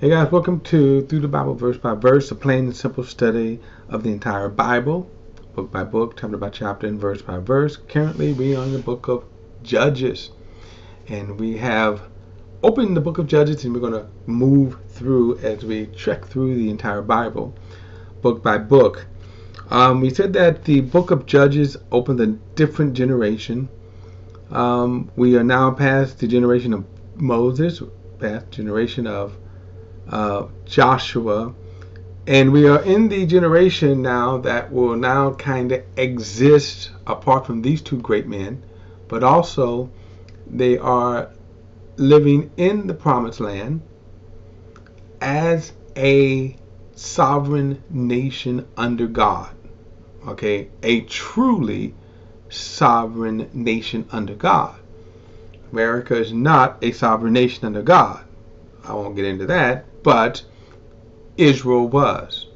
Hey guys, welcome to Through the Bible Verse by Verse, a plain and simple study of the entire Bible, book by book, chapter by chapter, and verse by verse. Currently, we are in the book of Judges, and we have opened the book of Judges, and we're going to move through as we trek through the entire Bible, book by book. We said that the book of Judges opened a different generation. We are now past the generation of Moses, past generation of Joshua, and we are in the generation now that will now kind of exist apart from these two great men, but also they are living in the promised land as a sovereign nation under God. Okay, a truly sovereign nation under God. America is not a sovereign nation under God. I won't get into that, but Israel was.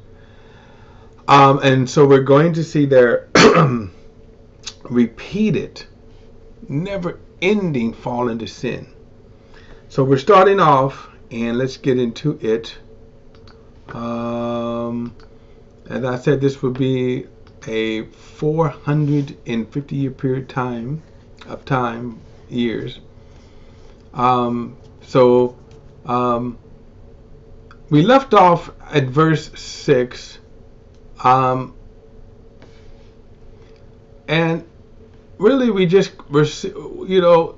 And so we're going to see their repeated, never-ending fall into sin. So we're starting off, and let's get into it. As I said, this would be a 450-year period years. We left off at verse 6, and really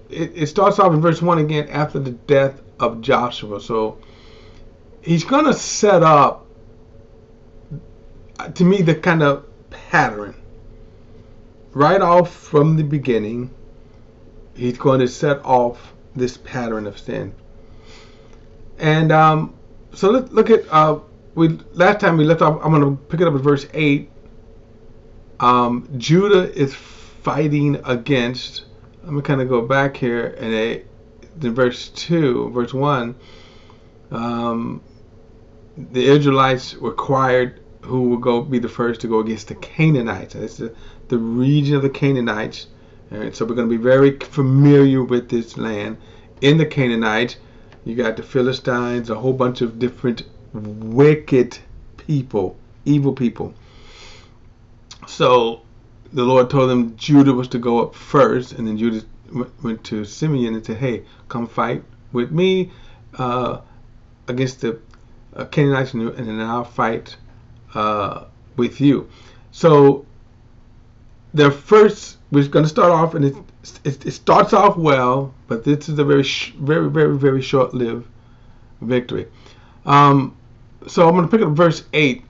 it starts off in verse 1 again after the death of Joshua. So he's going to set up, to me, the kind of pattern right off from the beginning. He's going to set off this pattern of sin. And so let's look at last time we left off. I'm going to pick it up at verse 8. Judah is fighting against. I'm going to kind of go back here and in verse 1. The Israelites required who will be the first to go against the Canaanites. It's the region of the Canaanites. All right, so we're going to be very familiar with this land. In the Canaanites, you got the Philistines, a whole bunch of different wicked people, evil people. So the Lord told them Judah was to go up first, and then Judah went to Simeon and said, hey, come fight with me against the Canaanites, and then I'll fight with you. So we're going to start off, and it starts off well, but this is a very short-lived victory. So I'm going to pick up verse 8.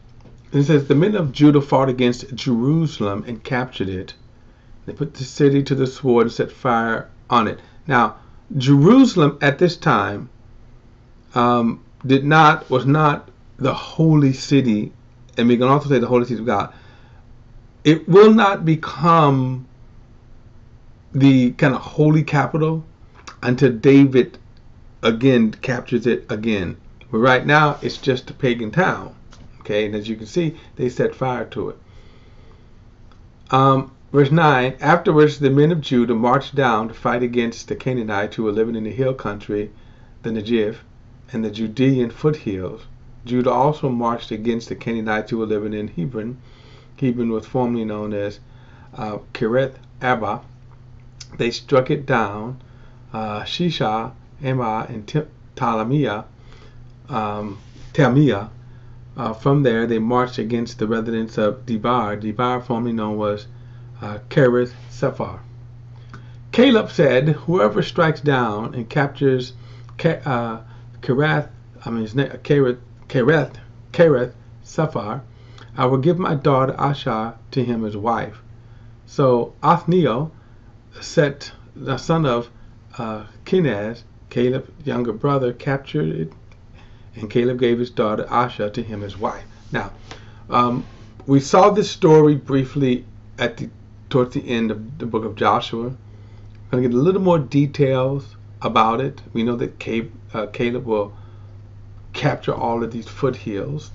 It says, the men of Judah fought against Jerusalem and captured it. They put the city to the sword and set fire on it. Now, Jerusalem at this time was not the holy city, and we can also say the holy city of God. It will not become the kind of holy capital until David again captures it again. But right now it's just a pagan town. Okay, and as you can see, they set fire to it. Verse 9, afterwards the men of Judah marched down to fight against the Canaanites who were living in the hill country, the Negev, and the Judean foothills. Judah also marched against the Canaanites who were living in Hebron. Hebron was formerly known as Kirith Abba. They struck it down. Shisha, Emma, and Talmiah. From there, they marched against the residents of Debar. Debar, formerly known as Kerith Sephar. Caleb said, whoever strikes down and captures Kerith Sephar, I will give my daughter Asha to him as wife. So Othniel, the son of Kenaz, Caleb's younger brother, captured it, and Caleb gave his daughter Asha to him as wife. Now, we saw this story briefly towards the end of the book of Joshua. I'm going to get a little more details about it. We know that Caleb will capture all of these foothills.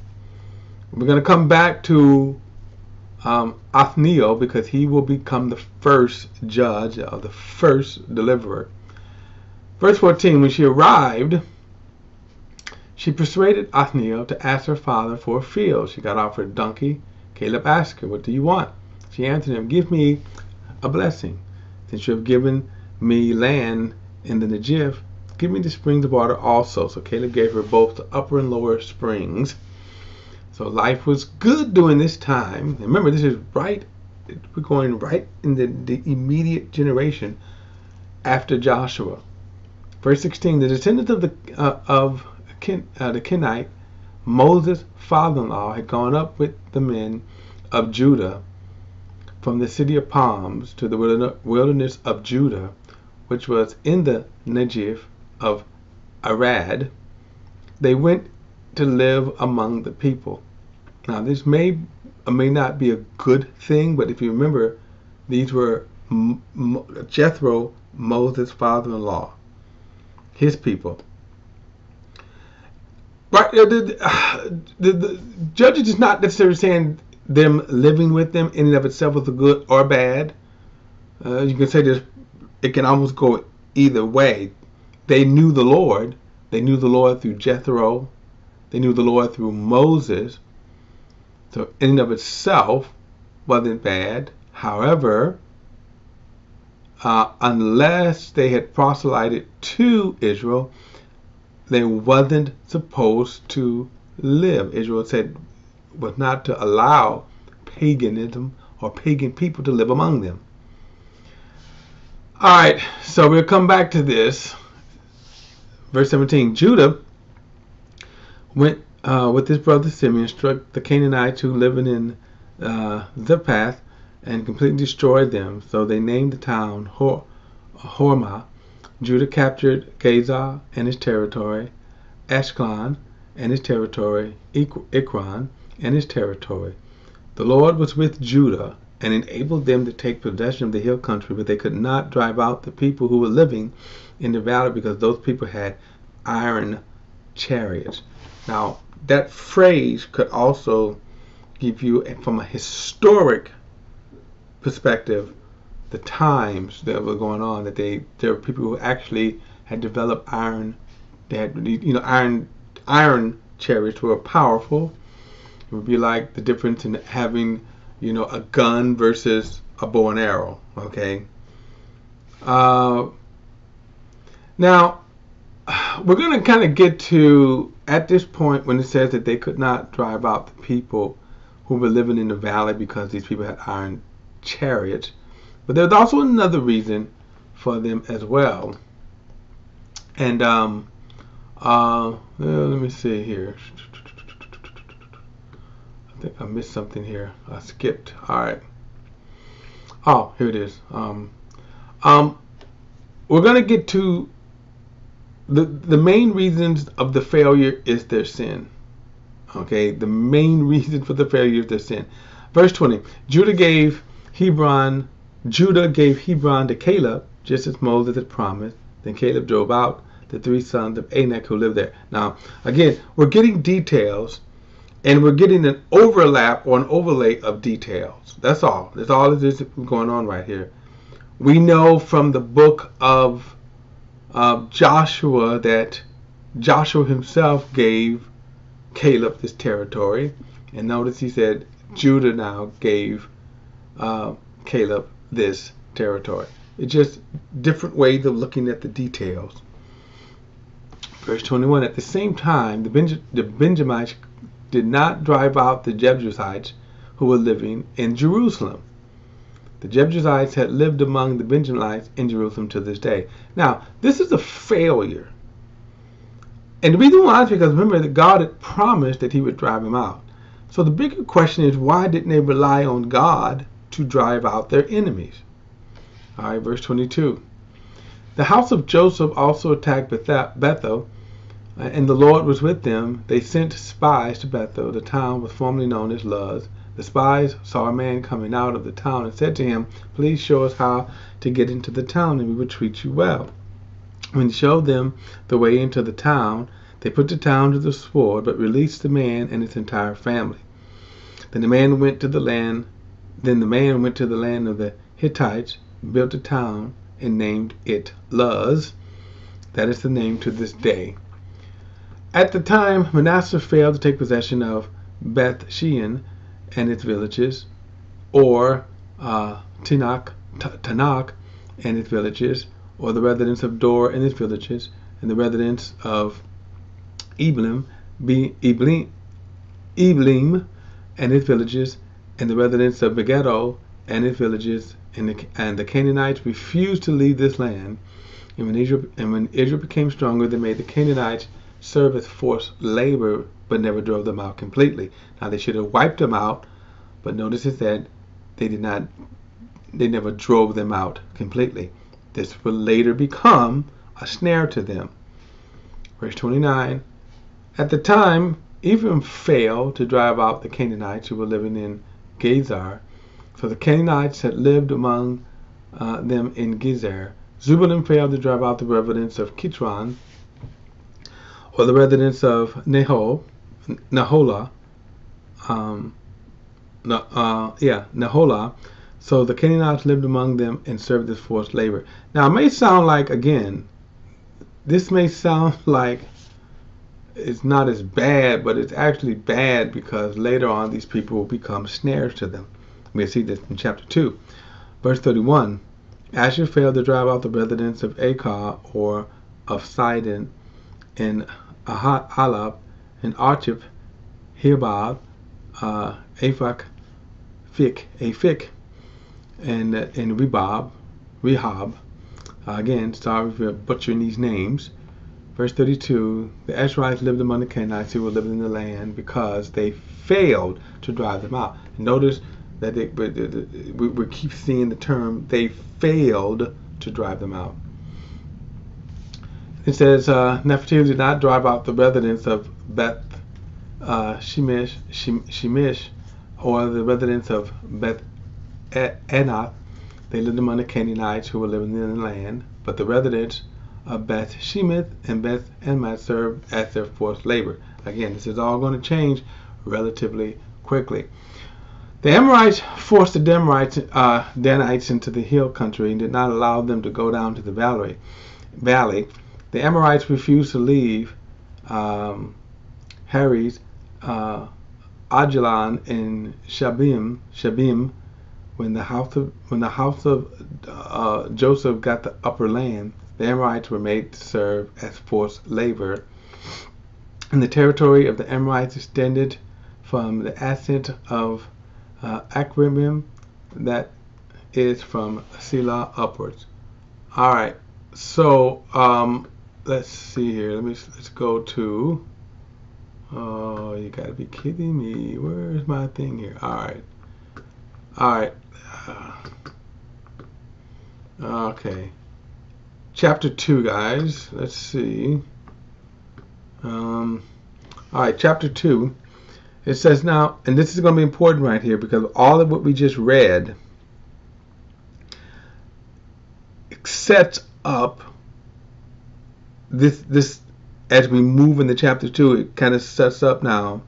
We're going to come back to Othniel, because he will become the first judge, or the first deliverer. Verse 14, when she arrived, She persuaded Othniel to ask her father for a field. She got offered a donkey. Caleb asked her, "What do you want?" She answered him, "Give me a blessing. Since you have given me land in the Negev, give me the springs of water also." So Caleb gave her both the upper and lower springs. So life was good during this time. Remember, this is right, we're going right in the immediate generation after Joshua. Verse 16, the descendants of the Kenite, Moses' father-in-law, had gone up with the men of Judah from the city of palms to the wilderness of Judah, which was in the Negev of Arad. They went to live among the people. Now, this may or may not be a good thing, but if you remember, these were Jethro, Moses' father-in-law, his people. Right? The Judges is not necessarily saying them living with them in and of itself was a good or bad. You can say this, it can almost go either way. They knew the Lord. They knew the Lord through Jethro. They knew the Lord through Moses. So in and of itself wasn't bad. However, unless they had proselyted to Israel, they wasn't supposed to live. Israel said was not to allow paganism or pagan people to live among them. All right, so we'll come back to this. Verse 17, Judah went with his brother Simeon, struck the Canaanites who living in Zephath, and completely destroyed them. So they named the town Hormah. Judah captured Gaza and his territory, Ashkelon and his territory, Ekron and his territory. The Lord was with Judah and enabled them to take possession of the hill country, but they could not drive out the people who were living in the valley because those people had iron chariots. Now, that phrase could also give you, from a historic perspective, the times that were going on, that there were people who actually had developed iron. They had, iron chariots were powerful. It would be like the difference in having, a gun versus a bow and arrow. Okay. Now we're going to kind of get to, at this point, when it says that they could not drive out the people who were living in the valley because these people had iron chariots. But there's also another reason for them as well. And let me see here. I think I missed something here. I skipped. All right. Oh, here it is. We're going to get to the main reasons of the failure is their sin. Okay, the main reason for the failure is their sin. Verse 20. Judah gave Hebron to Caleb, just as Moses had promised. Then Caleb drove out the 3 sons of Anak who lived there. Now, again, we're getting details, and we're getting an overlap or an overlay of details. That's all. That's all that is going on right here. We know from the book of Joshua that Joshua himself gave Caleb this territory. And notice he said Judah now gave Caleb this territory. It's just different ways of looking at the details. Verse 21, at the same time, the Benjamites did not drive out the Jebusites who were living in Jerusalem. The Jebusites had lived among the Benjamites in Jerusalem to this day. Now, this is a failure. And the reason why is because, remember, that God had promised that he would drive them out. So the bigger question is, why didn't they rely on God to drive out their enemies? All right, verse 22. The house of Joseph also attacked Bethel, and the Lord was with them. They sent spies to Bethel. The town was formerly known as Luz. The spies saw a man coming out of the town and said to him, "Please show us how to get into the town, and we will treat you well." When he showed them the way into the town, they put the town to the sword, but released the man and his entire family. Then the man went to the land of the Hittites, built a town, and named it Luz. That is the name to this day. At the time, Manasseh failed to take possession of Beth Shean and its villages, or Tanakh and its villages, or the residents of Dor and its villages, and the residents of Eblim and its villages, and the residents of Megiddo and its villages, and the Canaanites refused to leave this land. And when Israel became stronger, they made the Canaanites serve as forced labor, but never drove them out completely. Now they should have wiped them out, but notice it said they never drove them out completely. This will later become a snare to them. Verse 29. At the time, Ephraim failed to drive out the Canaanites who were living in Gezer. So the Canaanites had lived among them in Gezer. Zebulun failed to drive out the residents of Kitron, or the residents of Naholah. Naholah. So the Canaanites lived among them and served as forced labor. Now it may sound like, again, this may sound like it's not as bad, but it's actually bad because later on these people will become snares to them. We'll see this in chapter 2. Verse 31. Asher failed to drive out the residents of Acah, or of Sidon, and Ahalab, and Archip, Hebab, Aphik, and Rehab. Again, sorry for butchering these names. Verse 32, the Asherites lived among the Canaanites who were living in the land because they failed to drive them out. Notice that we keep seeing the term, they failed to drive them out. It says, Naphtali did not drive out the residents of Beth Shemesh, or the residents of Beth Anath. They lived among the Canaanites who were living in the land, but the residents of Beth Shemesh and Beth Anath served as their forced labor. Again, this is all going to change relatively quickly. The Amorites forced the Danites into the hill country and did not allow them to go down to the valley. The Amorites refused to leave Hares, Ajalon, and Shabim. When the house of Joseph got the upper land, the Amorites were made to serve as forced labor. And the territory of the Amorites extended from the ascent of Akrabim, that is from Selah upwards. All right, so let's see here. Let's go to. Oh, you gotta be kidding me! Where's my thing here? All right. Okay. Chapter 2, guys. Let's see. All right, chapter 2. It says now, and this is going to be important right here because all of what we just read sets up this as we move into chapter 2. It kind of sets up now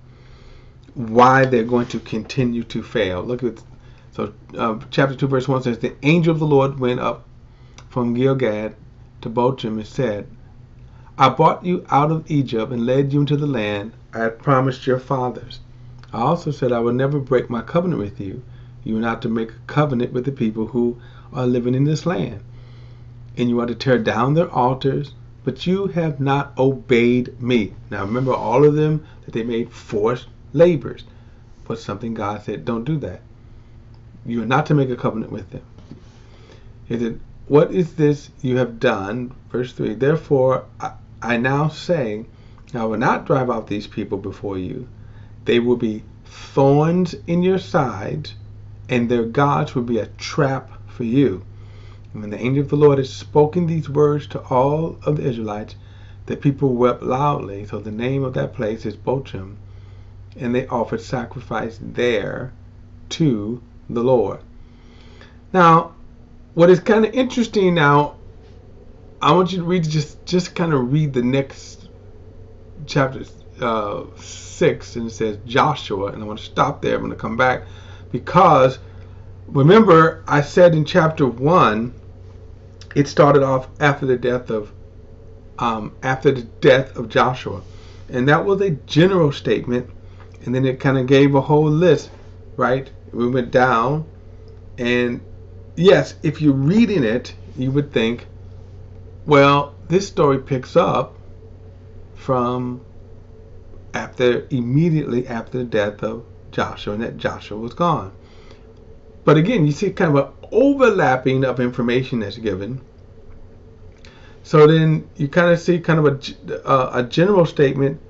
why they're going to continue to fail. Look at chapter 2 verse 1 says, the angel of the Lord went up from Gilgad to Bochim and said, I brought you out of Egypt and led you into the land I had promised your fathers. I also said I will never break my covenant with you. You are not to make a covenant with the people who are living in this land. And you are to tear down their altars, but you have not obeyed me. Now remember, all of them that they made forced labors. But something God said, don't do that. You are not to make a covenant with them. He said, what is this you have done? Verse 3, therefore I now say, I will not drive out these people before you. They will be thorns in your sides, and their gods will be a trap for you. And when the angel of the Lord had spoken these words to all of the Israelites, the people wept loudly. So the name of that place is Bochim, and they offered sacrifice there to the Lord. Now, what is kind of interesting now, I want you to read just kind of read the next chapter 6, and it says Joshua, and I want to stop there. I'm going to come back because remember I said in chapter 1 it started off after the death of Joshua, And that was a general statement. And then it kind of gave a whole list, right? We went down. And yes, if you're reading it, you would think, well, this story picks up from immediately after the death of Joshua, and that Joshua was gone. But again, you see kind of an overlapping of information that's given. So then you kind of see kind of a general statement,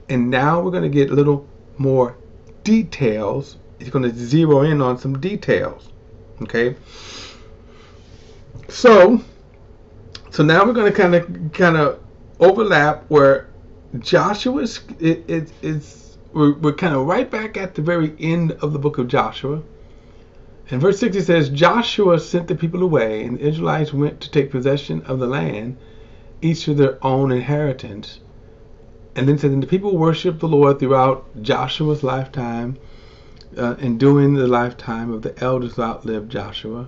and now we're going to get a little more details. It's going to zero in on some details. Okay. So now we're going to kind of overlap where Joshua we're kind of right back at the very end of the book of Joshua. In verse 6 it says, Joshua sent the people away, and the Israelites went to take possession of the land, each to their own inheritance. And then said, and the people worshiped the Lord throughout Joshua's lifetime, and during the lifetime of the elders who outlived Joshua.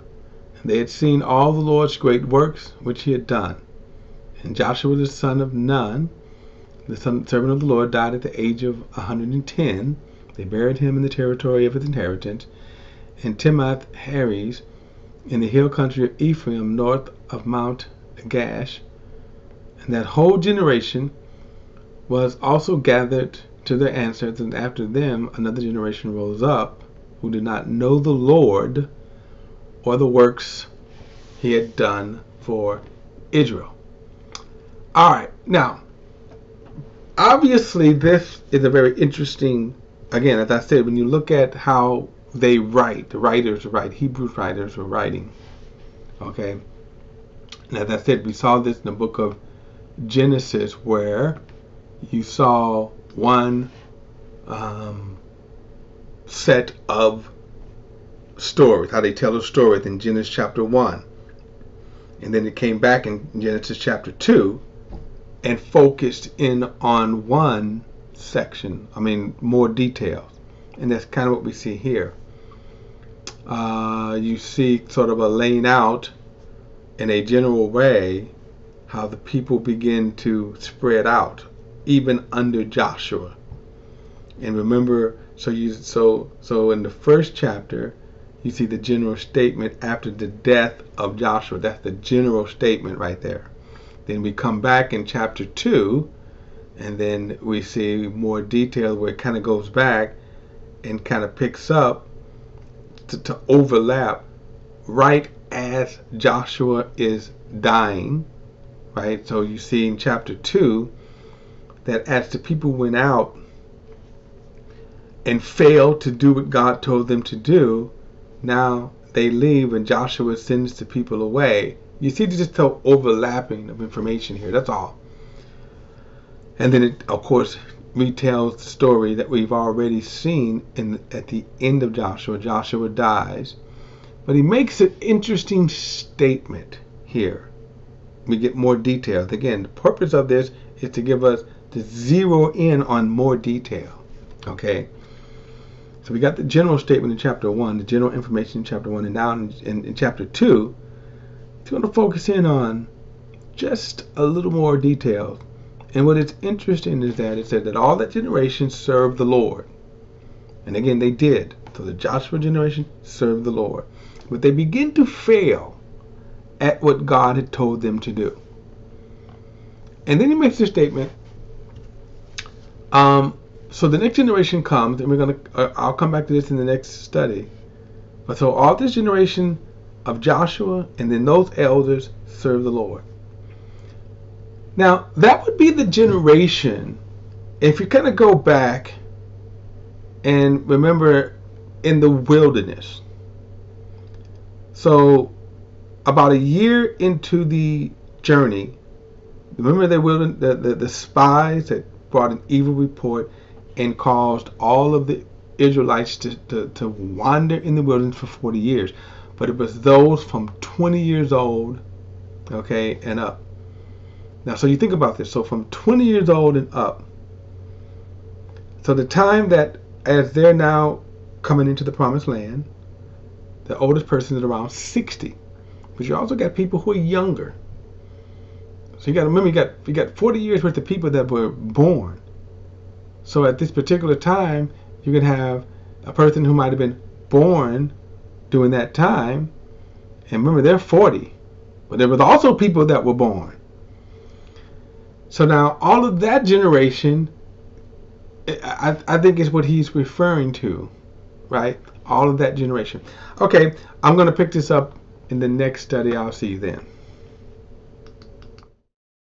And they had seen all the Lord's great works which he had done. And Joshua the son of Nun, the servant of the Lord, died at the age of 110. They buried him in the territory of his inheritance, in Timnath Heres, in the hill country of Ephraim, north of Mount Gash. And that whole generation was also gathered to their ancestors, and after them another generation rose up, who did not know the Lord or the works he had done for Israel. All right, now, obviously this is a very interesting, again, as I said, when you look at how they write, the writers write, Hebrew writers were writing, okay? And as I said, we saw this in the book of Genesis, where you saw one set of stories, how they tell a story in Genesis chapter 1. And then it came back in Genesis chapter 2 and focused in on one section, more details. And that's kind of what we see here. You see sort of a laying out in a general way how the people begin to spread out, even under Joshua. And remember, so in the first chapter, you see the general statement after the death of Joshua. That's the general statement right there. Then we come back in chapter 2, and then we see more detail where it kind of goes back and kind of picks up to overlap right as Joshua is dying, right? So you see in chapter 2 that as the people went out and failed to do what God told them to do, now they leave and Joshua sends the people away. You see just the overlapping of information here, that's all. And then it, of course, retells the story that we've already seen at the end of Joshua. Joshua dies. But he makes an interesting statement here. We get more details. Again, the purpose of this is to give us to zero in on more detail. Okay? So we got the general statement in chapter 1, the general information in chapter 1, and now in chapter 2, it's going to focus in on just a little more detail. And what is interesting is that it said that all that generation served the Lord. And again, they did. So the Joshua generation served the Lord. But they begin to fail at what God had told them to do. And then he makes the statement, so the next generation comes, and I'll come back to this in the next study. But so all this generation of Joshua and then those elders serve the Lord. Now, that would be the generation, if you kind of go back and remember in the wilderness. So about a year into the journey, remember the spies that brought an evil report and caused all of the Israelites to wander in the wilderness for 40 years. But it was those from 20 years old, okay, and up. Now, so you think about this. So from 20 years old and up, so the time that as they're now coming into the promised land, the oldest person is around 60. But you also got people who are younger. So you got to remember, you got 40 years worth of people that were born. So at this particular time, you can have a person who might have been born during that time, and remember they're 40, but there was also people that were born. So now all of that generation, I think is what he's referring to, right? All of that generation. Okay, I'm going to pick this up in the next study. I'll see you then.